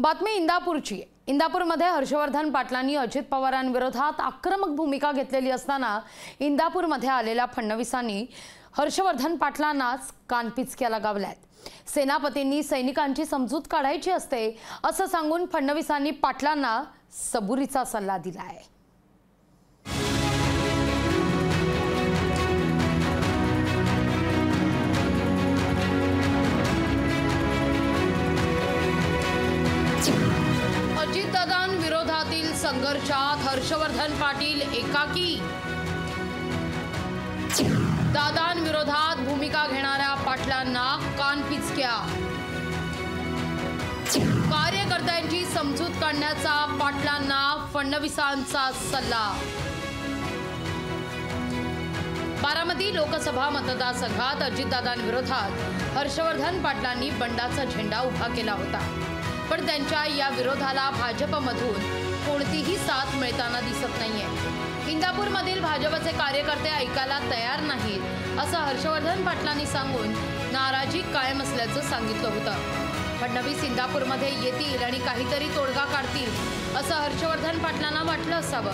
बातमी इंदापूरची आहे। इंदापूरमध्ये हर्षवर्धन पाटलांनी अजित पवारांविरोधात आक्रमक भूमिका घेतलेली असताना इंदापूरमध्ये आलेल्या फडणवीसांनी हर्षवर्धन पाटलांनाच कानपिचक्याला गावल्यात। सेनापतींनी सैनिकांची समजूत काढायची असते असं सांगून फडणवीसांनी पाटलांना सबुरीचा सल्ला दिला आहे। अजितदादांविरोधातील संघर्षात हर्षवर्धन पाटील एकाकी। दादांविरोधात भूमिका घेणाऱ्या पाटलांना कानपिचक्या। कार्यकर्त्यांची समजूत काढण्याचा पाटलांना फडणवीसांचा सल्ला। बारामती लोकसभा मतदारसंघात अजितदादांविरोधात हर्षवर्धन पाटलांनी बंडाचा झेंडा उभा केला होता, पण त्यांच्या या विरोधाला भाजपमधून कोणतीही साथ मिळताना दिसत नाहीये। इंदापूरमधील भाजपचे कार्यकर्ते ऐकायला तयार नाहीत असं हर्षवर्धन पाटलांनी सांगून नाराजी कायम असल्याचं सांगितलं होतं। फडणवीस इंदापूरमध्ये येतील आणि काहीतरी तोडगा काढतील असं हर्षवर्धन पाटलांना वाटलं असावं,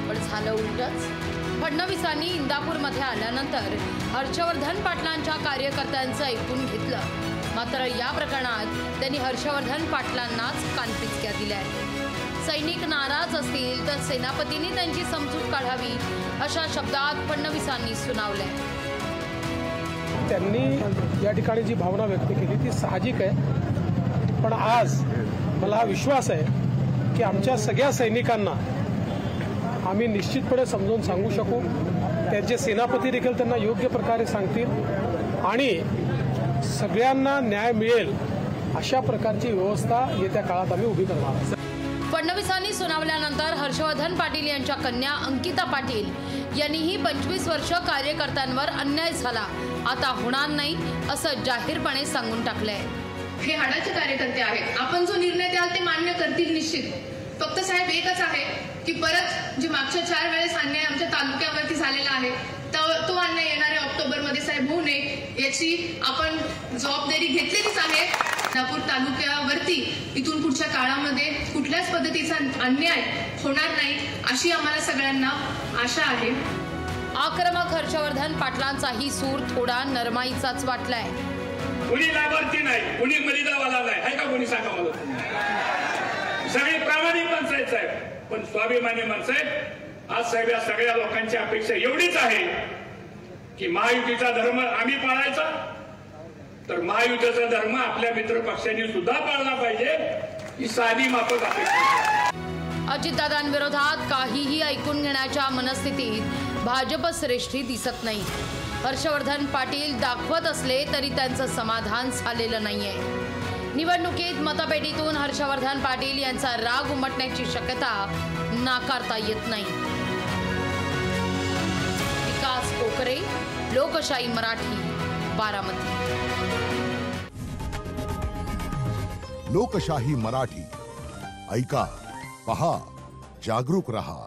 पण झालं उलटच। फडणवीसांनी इंदापूरमध्ये आल्यानंतर हर्षवर्धन पाटलांच्या कार्यकर्त्यांचं ऐकून घेतलं, मात्र या प्रकरणात त्यांनी हर्षवर्धन पाटलांनाच कानपिचक्या दिल्या। सैनिक नाराज असतील तर सेनापतींनी त्यांची समजूत काढावी अशा शब्दात फडणवीसांनी सुनावले। त्यांनी या ठिकाणी जी भावना व्यक्त केली ती साहजिक आहे, पण आज मला हा विश्वास आहे की आमच्या सगळ्या सैनिकांना आम्ही निश्चितपणे समजून सांगू शकू। त्यांचे सेनापती देखील त्यांना योग्य प्रकारे सांगतील आणि सगळ्यांना न्याय मिळेल अशा प्रकारची व्यवस्था येत्या काळात आम्ही उभी करणार आहोत। फडणवीसांनी सुनावल्यानंतर हर्षवर्धन पाटील यांच्या कन्या अंकिता पाटील यांनीही 25 वर्ष कार्यकर्त्यांवर अन्याय झाला, आता होणार नाही असं जाहीरपणे सांगून टाकलंय। हे हाडाचे कार्यकर्ते आहेत, आपण जो निर्णय द्याल ते मान्य करतील निश्चित। फक्त साहेब एकच आहे की परत जे मागच्या 4 वेळेस अन्याय आमच्या तालुक्यावरती झालेला आहे तो अन्याय येणाऱ्या ऑक्टोबरमध्ये साहेब होऊ नये याची आपण जबाबदारी घेतलेलीच आहे। इंदापूर तालुक्यावरती इथून पुढच्या काळामध्ये कुठल्याच पद्धतीचा अन्याय होणार नाही अशी आम्हाला सगळ्यांना आशा आहे। आक्रमक हर्षवर्धन पाटलांचाही सूर थोडा नरमाईचाच वाटलाय। कुणी लाभार्थी नाही, कुणी मर्यादावाला नाही, आहे का कोणी सांगा मला? सगळे प्रामाणिक माणसं आहेत साहेब, पण स्वाभिमानी माणसं आहेत। आज साहेब या सगळ्या लोकांची अपेक्षा एवढीच आहे की महायुतीचा धर्म आम्ही पाळायचा, तर महायुतीचा धर्म आपल्या मित्र पक्षांनी सुद्धा पाळला पाहिजे, ही साधी माफक अपेक्षा। अजितदादांविरोधात काहीही ऐकून घेण्याच्या मनस्थितीत भाजप श्रेष्ठी दिसत नाही। हर्षवर्धन पाटील दाखवत असले तरी त्यांचं समाधान झालेलं नाहीये। निवडणुकीत मतपेटीतून हर्षवर्धन पाटील यांचा राग उमटण्याची शक्यता नाकारता येत नाही। विकास कोकरे, लोकशाही मराठी, बारामती। लोकशाही मराठी ऐका, पहा, जागरूक रहा।